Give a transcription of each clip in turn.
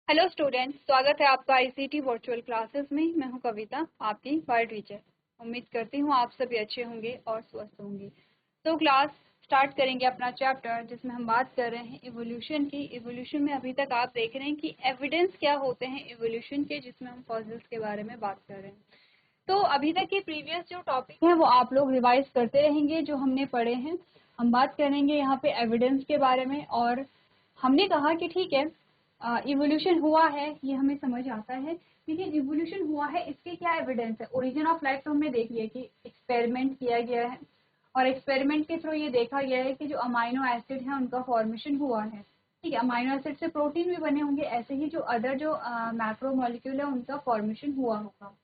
Hello students, स्वागत है आपका आईसीटी वर्चुअल क्लासेस में। मैं हूं कविता, आपकी बायो टीचर। उम्मीद करती हूं आप सभी अच्छे होंगे और स्वस्थ होंगे। तो क्लास स्टार्ट करेंगे अपना चैप्टर, जिसमें हम बात कर रहे हैं इवोल्यूशन की। इवोल्यूशन में अभी तक आप देख रहे हैं कि एविडेंस क्या होते हैं इवोल्यूशन के, जिसमें हम फॉसिल्स के बारे में बात कर रहे हैं। तो अभी तक के प्रीवियस जो टॉपिक है वो आप लोग रिवाइज करते रहेंगे जो हमने पढ़े हैं। हम बात करेंगे यहाँ पे एविडेंस के बारे में, और हमने कहा कि ठीक है, इवोल्यूशन हुआ है ये हमें समझ आता है, लेकिन इवोल्यूशन हुआ है इसके क्या एविडेंस है। ओरिजिन ऑफ लाइफ तो हमने देख लिया कि एक्सपेरिमेंट किया गया है, और एक्सपेरिमेंट के थ्रू ये देखा गया है कि जो अमाइनो एसिड है उनका फॉर्मेशन हुआ है। ठीक है, अमाइनो एसिड से प्रोटीन भी बने होंगे, ऐसे ही जो अदर जो मैक्रो मॉलिक्यूल है उनका फॉर्मेशन हुआ होगा।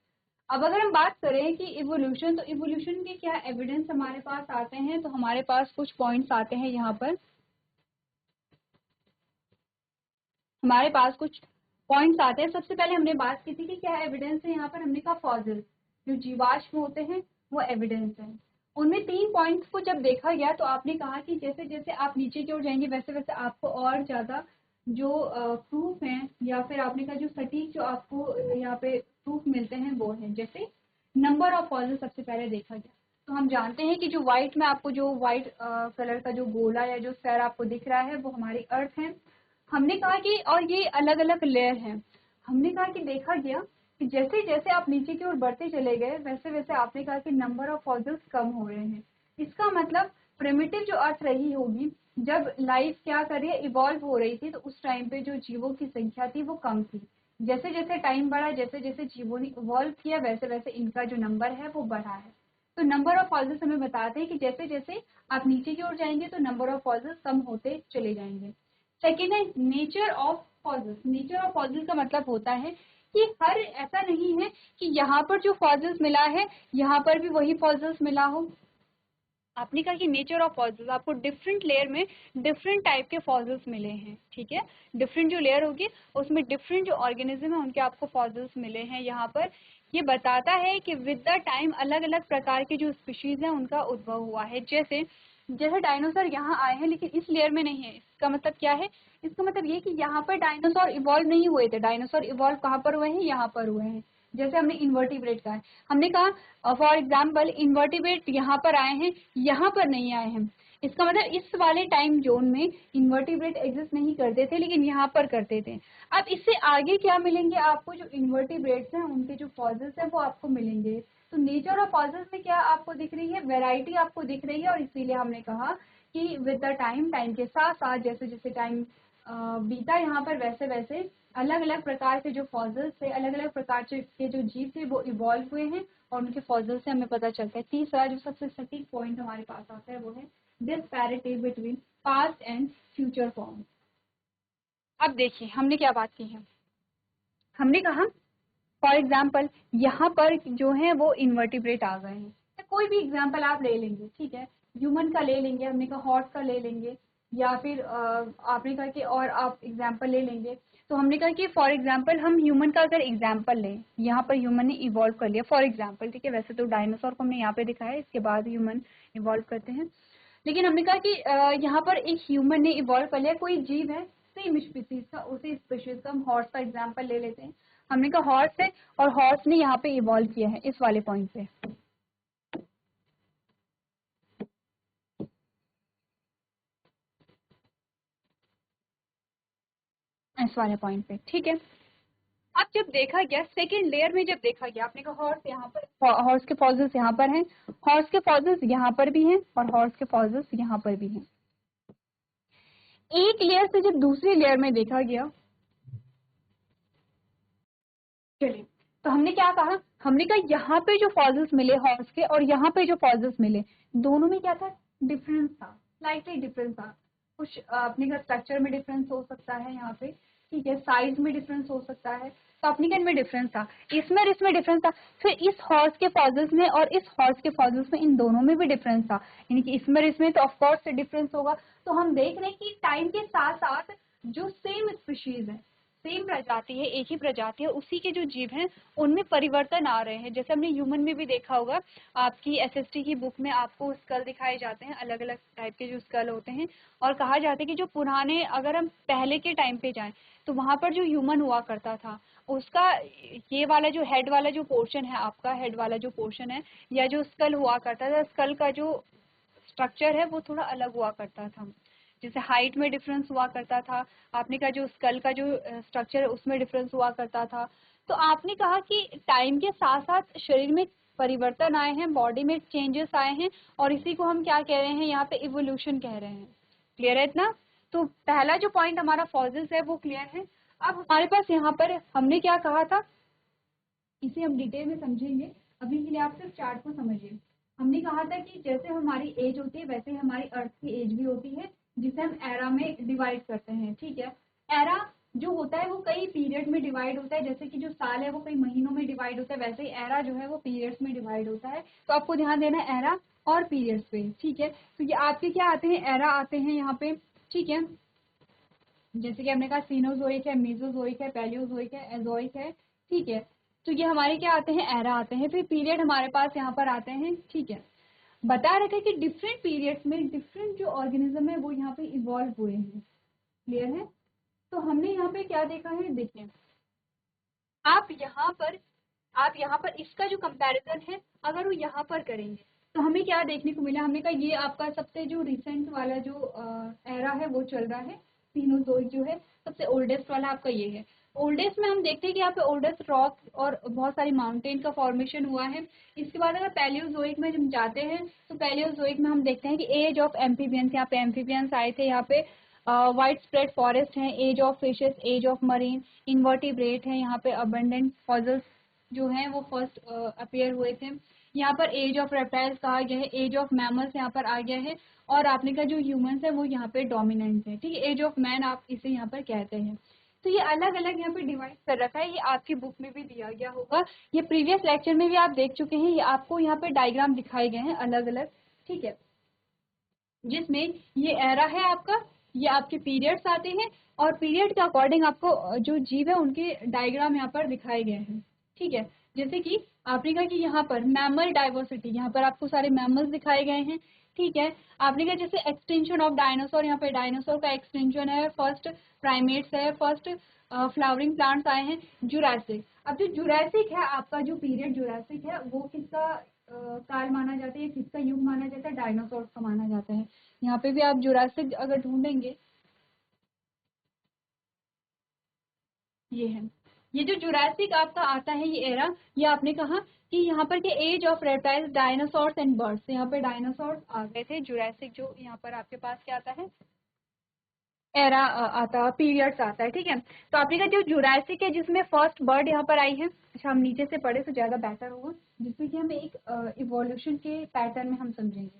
अब अगर हम बात करें कि इवोल्यूशन, तो इवोल्यूशन के क्या एविडेंस हमारे पास आते हैं, तो हमारे पास कुछ पॉइंट्स आते हैं यहाँ पर। हमारे पास कुछ पॉइंट्स आते हैं। सबसे पहले हमने बात की थी कि क्या एविडेंस है यहाँ पर। हमने कहा फॉसिल जो जीवाश्म होते हैं वो एविडेंस है। उनमें 3 पॉइंट्स को जब देखा गया तो आपने कहा कि जैसे जैसे आप नीचे की ओर जाएंगे वैसे वैसे आपको और ज्यादा जो प्रूफ हैं, या फिर आपने कहा जो सटीक जो आपको यहाँ पे प्रूफ मिलते हैं वो है। जैसे नंबर ऑफ फॉसिल सबसे पहले देखा गया। तो हम जानते हैं कि जो व्हाइट में आपको जो व्हाइट कलर का जो गोला या जो स्फेयर आपको दिख रहा है वो हमारी अर्थ है। हमने कहा कि और ये अलग अलग लेयर हैं। हमने कहा कि देखा गया कि जैसे जैसे आप नीचे की ओर बढ़ते चले गए वैसे वैसे आपने कहा कि नंबर ऑफ फॉसिल्स कम हो रहे हैं। इसका मतलब प्रिमिटिव जो अर्थ रही होगी, जब लाइफ क्या कर रही है, इवॉल्व हो रही थी, तो उस टाइम पे जो जीवों की संख्या थी वो कम थी। जैसे जैसे टाइम बढ़ा, जैसे जैसे जीवों ने इवॉल्व किया, वैसे वैसे इनका जो नंबर है वो बढ़ा है। तो नंबर ऑफ फॉसिल्स हमें बताते हैं कि जैसे जैसे आप नीचे की ओर जाएंगे तो नंबर ऑफ फॉसिल्स कम होते चले जाएंगे। सेकेंड है nature of fossils. Nature of fossil का मतलब होता है कि हर ऐसा नहीं है कि यहाँ पर जो फॉसिल्स मिला है यहाँ पर भी वही फॉसिल्स मिला हो। आपने कहा कि नेचर ऑफ फॉसिल्स आपको डिफरेंट लेयर में डिफरेंट टाइप के फॉसिल्स मिले हैं। ठीक है, डिफरेंट जो लेयर होगी उसमें डिफरेंट जो ऑर्गेनिज्म है उनके आपको फॉसिल्स मिले हैं। यहाँ पर ये बताता है कि विद द टाइम अलग अलग प्रकार के जो स्पीशीज हैं उनका उद्भव हुआ है। जैसे जैसे डायनासोर यहाँ आए हैं लेकिन इस लेयर में नहीं है। इसका मतलब क्या है? इसका मतलब ये कि यहाँ पर डायनासोर इवॉल्व नहीं हुए थे। डायनासोर इवॉल्व कहाँ पर हुए हैं? यहाँ पर हुए हैं। जैसे हमने इन्वर्टिब्रेट कहा है, हमने कहा फॉर एग्जाम्पल इन्वर्टिब्रेट यहाँ पर आए हैं, यहाँ पर नहीं आए हैं। इसका मतलब इस वाले टाइम जोन में इन्वर्टिब्रेट एग्जिस्ट नहीं करते थे लेकिन यहाँ पर करते थे। अब इससे आगे क्या मिलेंगे आपको? जो इन्वर्टिब्रेट्स हैं उनके जो फॉसिल्स हैं वो आपको मिलेंगे। तो नेचर ऑफ फॉसिल्स में क्या आपको दिख रही है? वेराइटी आपको दिख रही है। और इसीलिए हमने कहा कि विद द टाइम, टाइम के साथ साथ जैसे जैसे टाइम बीता यहाँ पर वैसे वैसे अलग अलग प्रकार के जो फॉसिल्स थे, अलग अलग प्रकार के जो जीव थे वो इवॉल्व हुए हैं, और उनके फॉसिल से हमें पता चलता है। तीसरा जो सबसे सटीक पॉइंट हमारे पास आता है वो है disparity between past and future form. अब देखिए हमने क्या बात की है। हमने कहा फॉर एग्जाम्पल यहाँ पर जो है वो इन्वर्टिब्रेट आ गए हैं। तो कोई भी एग्जाम्पल आप ले लेंगे, ठीक है, ह्यूमन का ले लेंगे, हमने कहा हॉर्स का ले लेंगे, या फिर आपने कहा कि और आप एग्जाम्पल ले लेंगे। तो हमने कहा कि फॉर एग्जाम्पल हम ह्यूमन का अगर एग्जाम्पल लें, यहाँ पर ह्यूमन ने इवॉल्व कर लिया फॉर एग्जाम्पल, ठीक है। वैसे तो डायनासोर को हमने यहाँ पे दिखाया है, इसके बाद ह्यूमन इवॉल्व करते हैं। लेकिन हमने कहा कि यहाँ पर एक ह्यूमन ने इवॉल्व कर लिया, कोई जीव है सेम स्पीसीज का, उसी स्पीसीज का हम हॉर्स का एग्जाम्पल ले लेते हैं। हमने कहा हॉर्स है और हॉर्स ने यहाँ पे इवॉल्व किया है इस वाले पॉइंट पे, इस वाले पॉइंट पे, ठीक है। अब जब देखा गया सेकेंड लेयर में, जब देखा गया, आपने कहा हॉर्स यहाँ पर, हॉर्स के फॉसिल्स यहाँ पर हैं, हॉर्स के फॉसिल्स यहाँ पर भी हैं, और हॉर्स के फॉसिल्स यहाँ पर भी हैं। एक लेयर से जब दूसरी लेयर में देखा गया, चलिए, तो हमने क्या कहा? हमने कहा यहाँ पे जो फॉसिल्स मिले हॉर्स के और यहाँ पे जो फॉसिल्स मिले, दोनों में क्या था? डिफरेंस था, स्लाइटली डिफरेंस था। कुछ अपने का स्ट्रक्चर में डिफरेंस हो सकता है यहाँ पे, ठीक है, साइज में डिफरेंस हो सकता है, तो अपनी में डिफरेंस था, इसमें और इसमें डिफरेंस था। फिर इस हॉर्स के फॉसिल्स में और इस हॉर्स के फॉसिल्स में, इन दोनों में भी डिफरेंस था, यानी कि इसमें और इसमें तो ऑफकोर्स से डिफरेंस होगा। तो हम देख रहे हैं कि टाइम के साथ साथ जो सेम स्पीशीज है, सेम प्रजाति है, एक ही प्रजाति है, उसी के जो जीव हैं उनमें परिवर्तन आ रहे हैं। जैसे हमने ह्यूमन में भी देखा होगा, आपकी एसएसटी की बुक में आपको स्कल दिखाए जाते हैं, अलग अलग टाइप के जो स्कल होते हैं, और कहा जाता है कि जो पुराने, अगर हम पहले के टाइम पे जाएं तो वहां पर जो ह्यूमन हुआ करता था उसका ये वाला जो हेड वाला जो पोर्शन है, आपका हेड वाला जो पोर्शन है, या जो स्कल हुआ करता था, स्कल का जो स्ट्रक्चर है वो थोड़ा अलग हुआ करता था। जैसे हाइट में डिफरेंस हुआ करता था, आपने कहा जो स्कल का जो स्ट्रक्चर है उसमें डिफरेंस हुआ करता था। तो आपने कहा कि टाइम के साथ साथ शरीर में परिवर्तन आए हैं, बॉडी में चेंजेस आए हैं, और इसी को हम क्या कह रहे हैं यहाँ पे, इवोल्यूशन कह रहे हैं। क्लियर है इतना? तो पहला जो पॉइंट हमारा फॉसिल्स है वो क्लियर है। अब हमारे पास यहाँ पर हमने क्या कहा था, इसे हम डिटेल में समझेंगे, अभी के लिए आप सिर्फ चार्ट को समझिए। हमने कहा था कि जैसे हमारी एज होती है वैसे ही हमारी अर्थ की एज भी होती है, जिसे हम एरा में डिवाइड करते हैं। ठीक है, एरा जो होता है वो कई पीरियड में डिवाइड होता है, जैसे कि जो साल है वो कई महीनों में डिवाइड होता है, वैसे ही एरा जो है वो पीरियड्स में डिवाइड होता है। तो आपको ध्यान देना है एरा और पीरियड्स पे। ठीक है, तो ये आपके क्या आते हैं, एरा आते हैं यहाँ पे। ठीक है, जैसे कि हमने कहा सीनोजोइक है, मेसोजोइक है, पैलियोजोइक है, एजोइक है। ठीक है, तो ये हमारे क्या आते हैं, एरा आते हैं। फिर पीरियड हमारे पास यहाँ पर आते हैं। ठीक है, बता रखे कि डिफरेंट पीरियड्स में डिफरेंट जो ऑर्गेनिज्म है वो यहाँ पे इवॉल्व हुए हैं। क्लियर है? तो हमने यहाँ पे क्या देखा है, देखिए आप यहाँ पर इसका जो कंपैरिजन है अगर वो यहाँ पर करेंगे तो हमें क्या देखने को मिला, हमने कहा ये आपका सबसे जो रिसेंट वाला जो एरा है वो चल रहा है, सीनोजोइक जो है सबसे ओल्डेस्ट वाला आपका ये है। ओल्डेस्ट में हम देखते हैं कि यहाँ पे ओल्डेस्ट रॉक और बहुत सारी माउंटेन का फॉर्मेशन हुआ है। इसके बाद अगर पैलियोजोइक में हम जाते हैं तो पैलियोजोइक में हम देखते हैं कि एज ऑफ एम्फीबियंस, यहाँ पे एम्फीबियंस आए थे, यहाँ पे वाइड स्प्रेड फॉरेस्ट है, age of fishes, age of marine invertebrate है, यहाँ पे अबंडेंट फॉसिल्स जो हैं वो फर्स्ट अपीयर हुए थे। यहाँ पर एज ऑफ रेप्टाइल्स कहा गया है, एज ऑफ मैमल्स यहाँ पर आ गया है, और आपने कहा जो ह्यूमंस है वो यहाँ पे डोमिनेंट है। ठीक है, एज ऑफ मैन आप इसे यहाँ पर कहते हैं। तो ये अलग अलग यहाँ पे डिवाइड कर रखा है, ये आपकी बुक में भी दिया गया होगा, ये प्रीवियस लेक्चर में भी आप देख चुके हैं, ये आपको यहाँ पे डायग्राम दिखाए गए हैं अलग अलग। ठीक है, जिसमें ये एरा है आपका, ये आपके पीरियड्स आते हैं, और पीरियड के अकॉर्डिंग आपको जो जीव है उनके डायग्राम यहाँ पर दिखाए गए हैं। ठीक है, जैसे कि आपने कहा कि यहाँ पर मैमल डाइवर्सिटी, यहाँ पर आपको सारे मैमल्स दिखाए गए हैं। ठीक है, आपने कहा जैसे एक्सटेंशन ऑफ डायनासोर, यहाँ पे डायनासोर का एक्सटेंशन है, फर्स्ट प्राइमेट्स है, फर्स्ट फ्लावरिंग प्लांट्स आए हैं, जुरासिक। अब जो जुरासिक है आपका जो पीरियड जुरासिक है वो किसका काल माना जाता है, किसका युग माना जाता है, डायनासोर का माना जाता है। यहाँ पे भी आप जुरासिक अगर ढूंढेंगे, ये है, ये जो जुरासिक आपका आता है ये एरा, ये आपने कहा कि यहाँ पर के age of reptiles, dinosaurs and birds, यहाँ पे डायनासोर्स आ गए थे, जुरासिक जो यहाँ पर आपके पास क्या आता है, एरा आता, पीरियड्स आता है। ठीक है, तो आपने कहा जो जुरासिक है जिसमें फर्स्ट बर्ड यहाँ पर आई है, अच्छा हम नीचे से पढ़े तो ज्यादा बेटर होगा, जिसमें कि हमें एक इवोल्यूशन के पैटर्न में हम समझेंगे।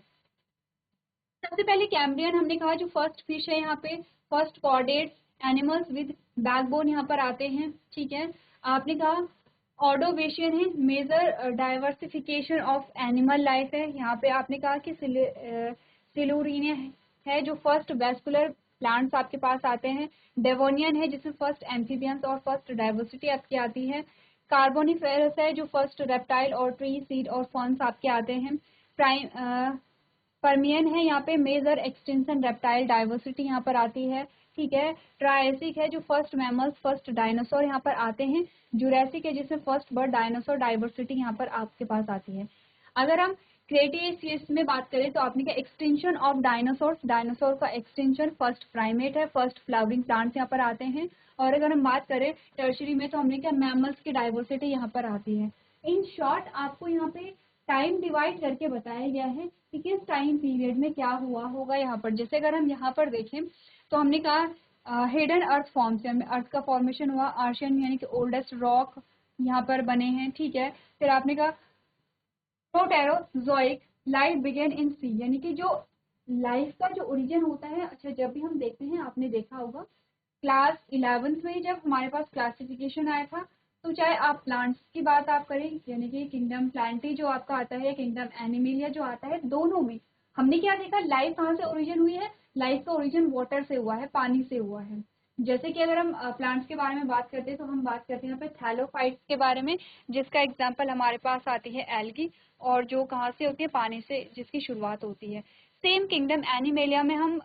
सबसे पहले कैम्ब्रियन हमने कहा जो फर्स्ट फिश है, यहाँ पे first chordate animals with backbone यहाँ पर आते हैं। ठीक है, आपने कहा ऑर्डोवेशियन है, major diversification of animal life है, यहाँ पे आपने कहा कि सिलूरिनिया है जो फर्स्ट वेस्कुलर प्लांट्स आपके पास आते हैं, डेवोनियन है जिसमें फर्स्ट एम्फीबियंस और फर्स्ट डाइवर्सिटी आपकी आती है, कार्बोनिफेरस है जो फर्स्ट रेप्टाइल और ट्री सीड और फर्न्स आपके आते हैं, प्राइम परमियन है, यहाँ पे मेजर एक्सटेंशन रेप्टाइल डाइवर्सिटी यहाँ पर आती है। ठीक है, ट्रायसिक है जो फर्स्ट मैमल्स, फर्स्ट डायनासोर यहाँ पर आते हैं, जुरासिक है जिसमें फर्स्ट बर्ड डायनासोर डाइवर्सिटी यहाँ पर आपके पास आती है। अगर हम क्रेटेशियस में बात करें तो आपने क्या एक्सटेंशन ऑफ डायनासोर, डायनासोर का एक्सटेंशन, फर्स्ट प्राइमेट है, फर्स्ट फ्लावरिंग प्लांट्स यहाँ पर आते हैं, और अगर हम बात करें टर्शरी में तो हमने क्या मैमल्स की डाइवर्सिटी यहाँ पर आती है। इन शॉर्ट आपको यहाँ पे टाइम डिवाइड करके बताया गया है कि किस टाइम पीरियड में क्या हुआ होगा यहाँ पर। जैसे अगर हम यहाँ पर देखें तो हमने कहा हिडन अर्थ फॉर्म से हमें अर्थ का फॉर्मेशन हुआ, आर्शियन यानी कि ओल्डेस्ट रॉक यहाँ पर बने हैं। ठीक है, फिर आपने कहा प्रोटेरोजोइक लाइफ बिगेन इन सी, यानी कि जो लाइफ का जो ओरिजिन होता है, अच्छा जब भी हम देखते हैं आपने देखा होगा क्लास 11th में जब हमारे पास क्लासिफिकेशन आया था, तो चाहे आप प्लांट्स की बात आप करें यानी कि किंगडम प्लांटी जो आपका आता है, किंगडम एनिमेलिया जो आता है, दोनों में हमने क्या देखा, लाइफ कहाँ से ओरिजिन हुई है, लाइफ का ओरिजिन वाटर से हुआ है, पानी से हुआ है। जैसे कि अगर हम प्लांट्स के बारे में बात करते हैं तो हम बात करते हैं यहाँ पे थैलोफाइट्स के बारे में, जिसका एग्जांपल हमारे पास आती है एल्गी, और जो कहाँ से होती है, पानी से जिसकी शुरुआत होती है। सेम किंगडम एनिमेलिया में हम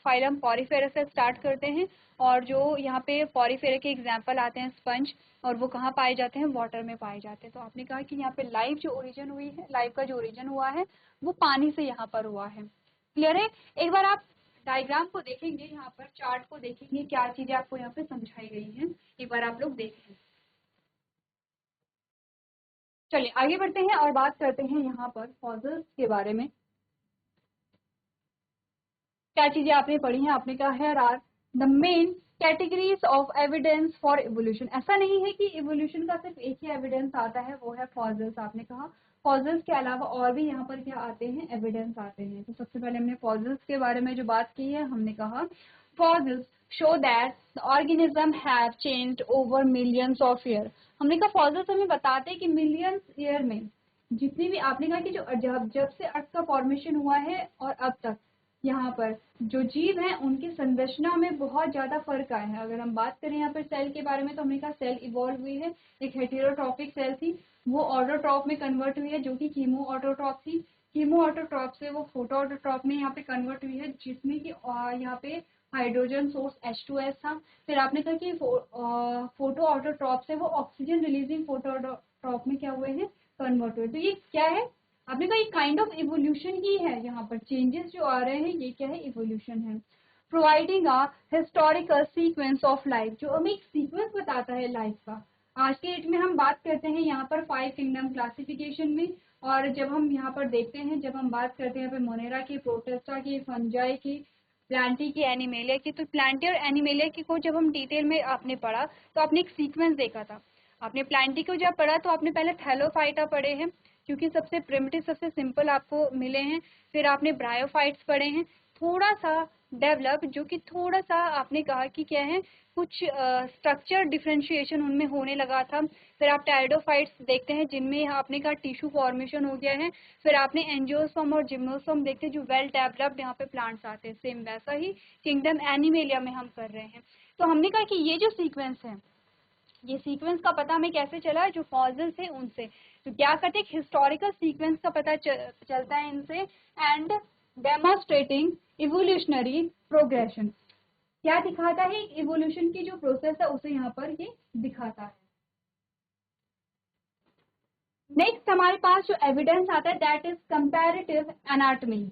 फाइलम पॉरीफेरा से स्टार्ट करते हैं, और जो यहाँ पे पॉरीफेरा के एग्जाम्पल आते हैं स्पंज, और वो कहाँ पाए जाते हैं, वाटर में पाए जाते हैं। तो आपने कहा कि यहाँ पे लाइफ जो ओरिजिन हुई है, लाइफ का जो ओरिजिन हुआ है वो पानी से यहाँ पर हुआ है। क्लियर है? एक बार आप डायग्राम को देखेंगे, यहाँ पर चार्ट को देखेंगे, क्या चीजें आपको यहाँ पे समझाई गई हैं, एक बार आप लोग देखें। चलिए आगे बढ़ते हैं और बात करते हैं यहाँ पर फॉसिल्स के बारे में। क्या चीजें आपने पढ़ी हैं? आपने कहा है are the main categories of evidence for evolution. ऐसा नहीं है कि इवोल्यूशन का सिर्फ एक ही एविडेंस आता है, वो है फॉसिल्स। आपने कहा फॉसिल्स के अलावा और भी यहाँ पर क्या आते हैं, एविडेंस आते हैं। तो सबसे पहले हमने फॉसिल्स के बारे में जो बात की है, हमने कहा fossils show that the organism have changed over millions of year. हमने कहा फॉसिल्स हमें बताते हैं कि मिलियंस ईयर में जितनी भी, आपने कहा कि जो जब से अर्थ का फॉर्मेशन हुआ है और अब तक यहाँ पर जो जीव हैं उनकी संरचना में बहुत ज्यादा फर्क आया है। अगर हम बात करें यहाँ पर सेल के बारे में, तो हमने कहा सेल इवॉल्व हुई है। एक हेटेरोट्रॉपिक सेल थी, वो ऑटोट्रॉप में कन्वर्ट हुई है, जो कि कीमो ऑटोट्रॉप थी। कीमो ऑटोट्रॉप से वो फोटो ऑटोट्रॉप में यहाँ पे कन्वर्ट हुई है, जिसमें कि यहाँ पे हाइड्रोजन सोर्स H2S था। फिर आपने कहा कि फोटो ऑटोट्रॉप से वो ऑक्सीजन रिलीजिंग फोटो ऑटोट्रॉप में क्या हुए हैं, कन्वर्ट हुए। तो ये क्या है? आपने कहा ये काइंड ऑफ इवोल्यूशन ही है। यहाँ पर चेंजेस जो आ रहे हैं ये क्या है, इवोल्यूशन है। Providing a historical sequence of life, जो हमें एक सीक्वेंस बताता है लाइफ का। आज के डेट में हम बात करते हैं यहाँ पर 5 किंगडम क्लासिफिकेशन में, और जब हम यहाँ पर देखते हैं, जब हम बात करते हैं यहाँ पे मोनेरा की, प्रोटिस्टा की, फंजाई की, प्लांटी की, एनिमेलिया की। तो प्लांटी और एनिमेलिया की को जब हम डिटेल में आपने पढ़ा तो आपने एक सीक्वेंस देखा था। आपने प्लांटी को जब पढ़ा तो आपने पहले थैलोफाइटा पढ़े हैं, क्योंकि सबसे प्रिमिटिव, सबसे सिंपल आपको मिले हैं। फिर आपने ब्रायोफाइट्स पढ़े हैं, थोड़ा सा डेवलप, जो कि थोड़ा सा आपने कहा कि क्या है, कुछ स्ट्रक्चर डिफरेंशिएशन उनमें होने लगा था। फिर आप टायडोफाइट्स देखते हैं, जिनमें आपने कहा टिश्यू फॉर्मेशन हो गया है। फिर आपने एंजियोस्पर्म और जिम्नोस्पर्म देखते हैं, जो वेल डेवलप्ड यहाँ पे प्लांट्स आते हैं। सेम वैसा ही किंगडम एनिमेलिया में हम कर रहे हैं। तो हमने कहा कि ये जो सीक्वेंस है, ये सीक्वेंस का पता हमें कैसे चला, जो फॉसिल्स है उनसे। तो क्या करते हैं, हिस्टोरिकल सीक्वेंस का पता चलता है इनसे, एंड डेमोन्स्ट्रेटिंग इवोल्यूशनरी प्रोग्रेशन। क्या दिखाता है, इवोल्यूशन की जो प्रोसेस है उसे यहाँ पर ये दिखाता है। नेक्स्ट हमारे पास जो एविडेंस आता है that is comparative anatomy.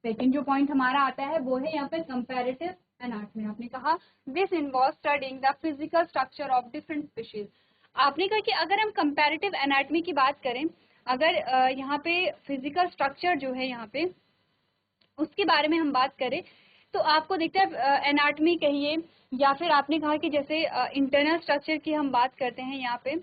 Second जो पॉइंट हमारा आता है वो है यहाँ पे कंपैरेटिव एनाटॉमी। आपने कहा this involve studying the physical structure of different species. आपने कहा कि अगर हम कंपैरेटिव एनाटॉमी की बात करें, अगर यहाँ पे फिजिकल स्ट्रक्चर जो है यहाँ पे उसके बारे में हम बात करें, तो आपको दिखता है एनाटॉमी कहिए, या फिर आपने कहा कि जैसे इंटरनल स्ट्रक्चर की हम बात करते हैं, यहाँ पे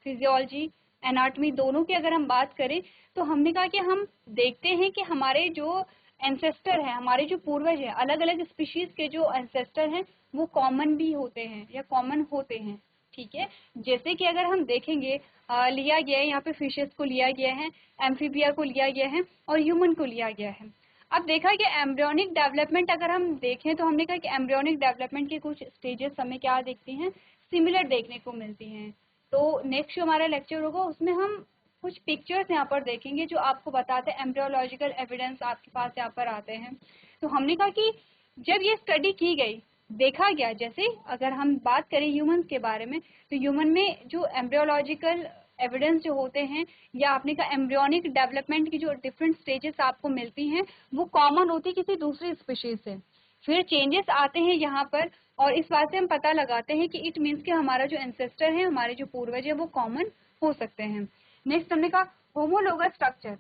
फिजियोलॉजी एनाटॉमी दोनों की अगर हम बात करें, तो हमने कहा कि हम देखते हैं कि हमारे जो एंसेस्टर है, हमारे जो पूर्वज है, अलग अलग स्पीशीज के जो एंसेस्टर हैं वो कॉमन भी होते हैं या कॉमन होते हैं। ठीक है, जैसे कि अगर हम देखेंगे लिया गया है यहाँ पे फिशेस को लिया गया है, एम्फीबिया को लिया गया है और ह्यूमन को लिया गया है। अब देखा कि एम्ब्रियोनिक डेवलपमेंट अगर हम देखें, तो हमने कहा कि एम्ब्रियोनिक डेवलपमेंट की कुछ स्टेजेस हमें क्या देखती हैं, सिमिलर देखने को मिलती हैं। तो नेक्स्ट जो हमारा लेक्चर होगा उसमें हम कुछ पिक्चर्स यहाँ पर देखेंगे जो आपको बताते हैं एम्ब्रियोलॉजिकल एविडेंस आपके पास यहाँ पर आते हैं। तो हमने कहा कि जब ये स्टडी की गई, देखा गया, जैसे अगर हम बात करें ह्यूमन के बारे में, तो ह्यूमन में जो एम्ब्रियोलॉजिकल एविडेंस जो होते हैं, या आपने कहा एम्ब्रियोनिक डेवलपमेंट की जो डिफरेंट स्टेजेस आपको मिलती हैं, वो कॉमन होती है किसी दूसरी स्पीशीज से। फिर चेंजेस आते हैं यहाँ पर, और इस बात से हम पता लगाते हैं कि इट मीन्स कि हमारा जो एंसेस्टर है, हमारे जो पूर्वज है, वो कॉमन हो सकते हैं। नेक्स्ट हमने कहा होमोलोगस स्ट्रक्चर।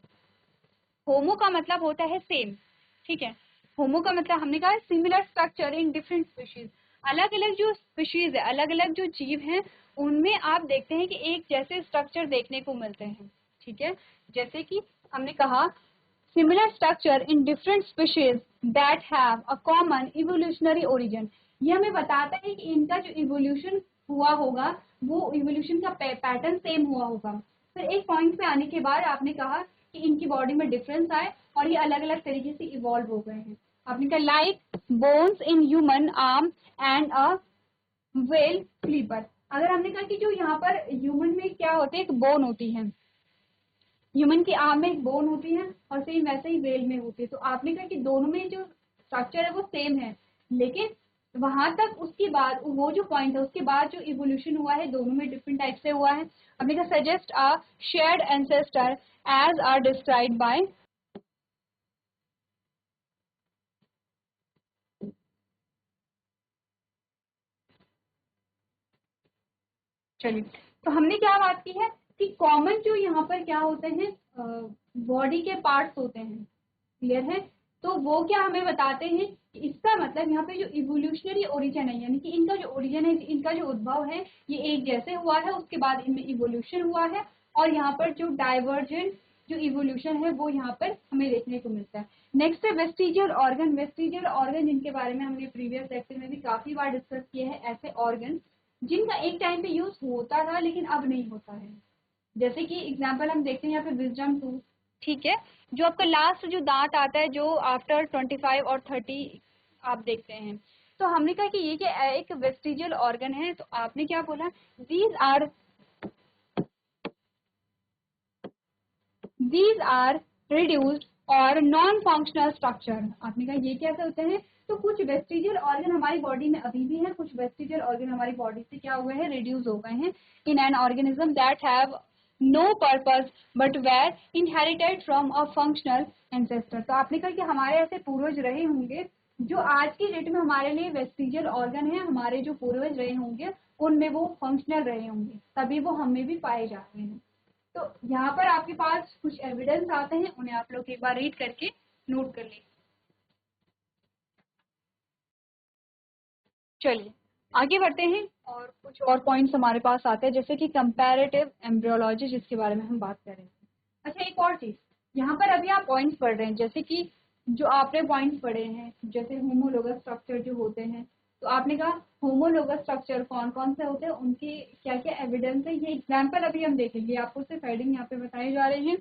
होमो का मतलब होता है सेम, ठीक है। होमो का मतलब हमने कहा similar structure in different species. अलग अलग जो स्पीशीज है, अलग अलग जो जीव हैं, उनमें आप देखते हैं कि एक जैसे स्ट्रक्चर देखने को मिलते हैं। ठीक है, जैसे कि हमने कहा similar structure in different species that have a common evolutionary origin. ये हमें बताता है कि इनका जो इवोल्यूशन हुआ होगा, वो इवोल्यूशन का पैटर्न सेम हुआ होगा। फिर एक पॉइंट पे आने के बाद आपने कहा कि इनकी बॉडी में डिफरेंस आए और ये अलग अलग तरीके से इवॉल्व हो गए हैं। आपने कहा like bones in human arm and a whale flipper. अगर हमने कहा कि जो यहाँ पर ह्यूमन में क्या होते हैं, एक बोन होती है, ह्यूमन की आर्म में एक बोन होती है और सेम वैसे ही वेल में होती है, तो आपने कहा कि दोनों में जो स्ट्रक्चर है वो सेम है, लेकिन वहां तक उसके बाद वो जो पॉइंट है उसके बाद जो इवोल्यूशन हुआ है दोनों में डिफरेंट टाइप से हुआ है। हमने कहा suggest a shared ancestor as are described by. चलिए, तो हमने क्या बात की है कि कॉमन जो यहाँ पर क्या होते हैं बॉडी के पार्ट्स होते हैं, क्लियर है, तो वो क्या हमें बताते हैं कि इसका मतलब यहाँ पे जो इवोल्यूशनरी ओरिजिन है, यानी कि इनका जो ओरिजिन है, इनका जो उद्भव है ये एक जैसे हुआ है, उसके बाद इनमें इवोल्यूशन हुआ है, और यहाँ पर जो डाइवर्जेंट जो इवोल्यूशन है वो यहाँ पर हमें देखने को मिलता है। नेक्स्ट है वेस्टिजियल ऑर्गन। वेस्टिजियल ऑर्गन जिनके बारे में हमने प्रीवियस लेक्चर में भी काफी बार डिस्कस किए हैं, ऐसे ऑर्गन जिनका एक टाइम पे यूज होता था लेकिन अब नहीं होता है। जैसे कि एग्जांपल हम देखते हैं यहाँ पे विजडम टूथ, ठीक है, जो आपका लास्ट जो दांत आता है जो आफ्टर 25 और 30 आप देखते हैं, तो हमने कहा कि ये क्या एक वेस्टिजियल ऑर्गन है, तो आपने क्या बोला, दीज आर रिड्यूस्ड और नॉन फंक्शनल स्ट्रक्चर। आपने कहा ये कैसे होते हैं, तो कुछ वेस्टिजियल ऑर्गन हमारी बॉडी में अभी भी है, कुछ वेस्टिजियल ऑर्गन हमारी बॉडी से क्या हुए हैं, रिड्यूस हो गए हैं in an organism that have no purpose but were inherited from a functional ancestor. तो आपने कहा कि हमारे ऐसे पूर्वज रहे होंगे जो आज की डेट में हमारे लिए वेस्टिजियल ऑर्गन है, हमारे जो पूर्वज रहे होंगे उनमें वो फंक्शनल रहे होंगे, तभी वो हमें भी पाए जाते हैं। तो यहाँ पर आपके पास कुछ एविडेंस आते हैं, उन्हें आप लोग एक बार रीड करके नोट कर लीजिए। चलिए आगे बढ़ते हैं और कुछ और पॉइंट्स हमारे पास आते हैं, जैसे कि कंपैरेटिव एम्ब्रियोलॉजी जिसके बारे में हम बात करेंगे। अच्छा, एक और चीज, यहाँ पर अभी आप पॉइंट्स पढ़ रहे हैं, जैसे कि जो आपने पॉइंट्स पढ़े हैं जैसे होमोलोगस स्ट्रक्चर जो होते हैं, तो आपने कहा होमोलोगस स्ट्रक्चर कौन कौन से होते हैं, उनके क्या क्या एविडेंस है, ये एग्जाम्पल अभी हम देखेंगे, आपको सिर्फ हेडिंग यहाँ पे बताए जा रहे हैं।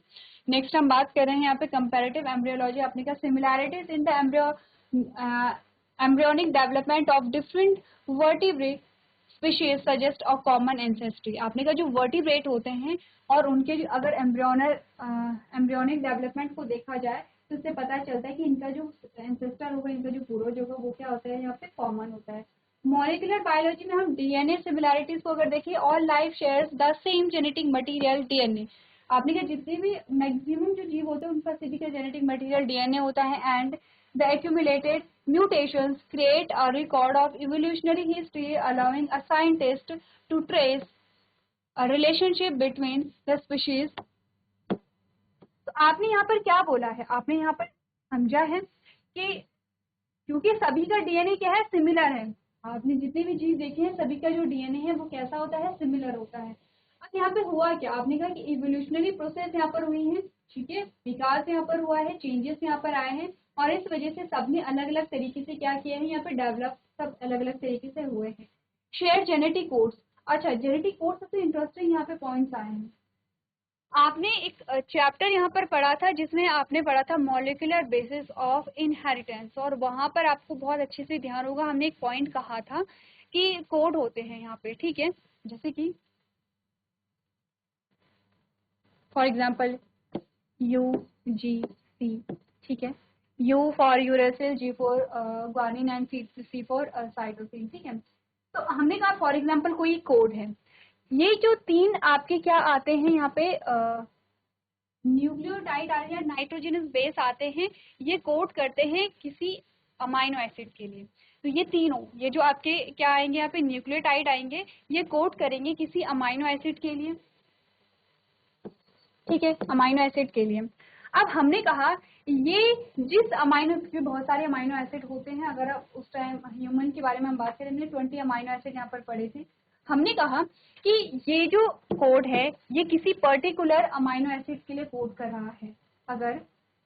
नेक्स्ट हम बात कर रहे हैं यहाँ पे कंपैरेटिव एम्ब्रियोलॉजी। आपने कहा similarities in the embryonic development of different vertebrate species suggest a common ancestry। आपने कहा जो वर्टिब्रेट होते हैं और उनके जो अगर एम्ब्रियोनिक डेवलपमेंट को देखा जाए तो इससे पता चलता है कि इनका जो एंसेस्टर होगा, इनका जो पूर्वज होगा वो क्या होता है, यहाँ पे कॉमन होता है। मॉलिक्यूलर बायोलॉजी में हम डीएनए सिमिलैरिटीज को अगर देखिए, all life shares the same genetic material DNA. आपने कहा जितने भी मैक्सिमम जो जीव होते हैं उनका सभी का जेनेटिक मटेरियल डीएनए होता है, and the accumulated mutations create a record of evolutionary history, allowing a scientist to trace a relationship between the species। तो आपने यहाँ पर क्या बोला है, आपने यहाँ पर समझा है कि क्योंकि सभी का डीएनए क्या है, सिमिलर है। आपने जितने भी जीव देखे हैं सभी का जो डीएनए है वो कैसा होता है, सिमिलर होता है। अब यहाँ पे हुआ क्या, आपने कहा कि इवोल्यूशनरी प्रोसेस यहाँ पर हुई है, ठीक है, विकास यहाँ पर हुआ है, चेंजेस यहाँ पर आए हैं, और इस वजह से सबने अलग अलग तरीके से क्या किया है, यहाँ पे डेवलप सब अलग अलग तरीके से हुए हैं। Share genetic codes. अच्छा, जेनेटिक कोड सबसे इंटरेस्टिंग यहाँ पे पॉइंट्स आए हैं। आपने एक चैप्टर यहाँ पर पढ़ा था जिसमें आपने पढ़ा था मॉलिक्यूलर बेसिस ऑफ इनहेरिटेंस, और वहां पर आपको बहुत अच्छे से ध्यान होगा हमने एक पॉइंट कहा था कि कोड होते हैं यहाँ पे, ठीक है, जैसे कि फॉर एग्जांपल UGC, ठीक है, U for uracil, G for guanine and C for cytosine, ठीक है। तो हमने कहा फॉर एग्जांपल कोई कोड है, ये जो तीन आपके क्या आते हैं यहाँ पे न्यूक्लियोटाइड या नाइट्रोजनस बेस आते हैं, ये कोड करते हैं किसी अमाइनो एसिड के लिए। तो ये तीनों, ये जो आपके क्या आएंगे यहाँ पे न्यूक्लियोटाइड आएंगे, ये कोड करेंगे किसी अमाइनो एसिड के लिए, ठीक है, अमाइनो एसिड के लिए। अब हमने कहा ये जिस अमाइनो के बहुत सारे अमाइनो एसिड होते हैं, अगर आप उस टाइम ह्यूमन के बारे में हम बात करें, हमने 20 अमाइनो एसिड यहाँ पर पढ़े थे। हमने कहा कि ये जो कोड है ये किसी पर्टिकुलर अमाइनो एसिड के लिए कोड कर रहा है। अगर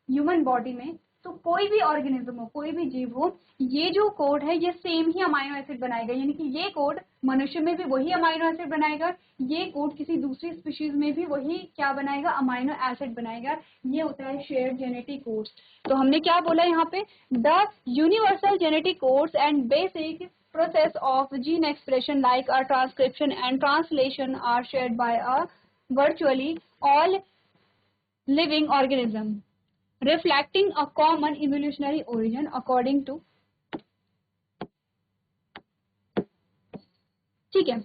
ह्यूमन बॉडी में तो कोई भी ऑर्गेनिज्म हो, कोई भी जीव हो, ये जो कोड है ये सेम ही अमाइनो एसिड बनाएगा, यानी कि ये कोड मनुष्य में भी वही अमाइनो एसिड बनाएगा, ये कोड किसी दूसरी स्पीशीज में भी वही क्या बनाएगा, अमाइनो एसिड बनाएगा। ये होता है शेयर्ड जेनेटिक कोड्स। तो हमने क्या बोला यहाँ पे, the universal genetic codes and basic process of gene expression like a transcription and translation are shared by a virtually all living organism, reflecting a common evolutionary origin according to। ठीक है,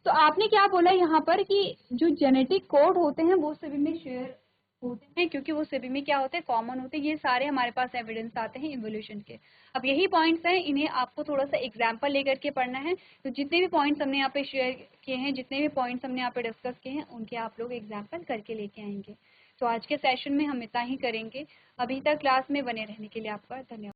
तो आपने क्या बोला यहाँ पर कि जो जेनेटिक कोड होते हैं वो सभी में शेयर होते हैं, क्योंकि वो सभी में क्या होते हैं, कॉमन होते हैं। ये सारे हमारे पास एविडेंस आते हैं इवोल्यूशन के। अब यही पॉइंट्स हैं, इन्हें आपको थोड़ा सा एग्जांपल लेकर के पढ़ना है। तो जितने भी पॉइंट्स हमने यहाँ पे शेयर किए हैं, जितने भी पॉइंट्स हमने यहाँ पे डिस्कस किए हैं, उनके आप लोग एग्जाम्पल करके लेके आएंगे। तो आज के सेशन में हम इतना ही करेंगे। अभी तक क्लास में बने रहने के लिए आपका धन्यवाद।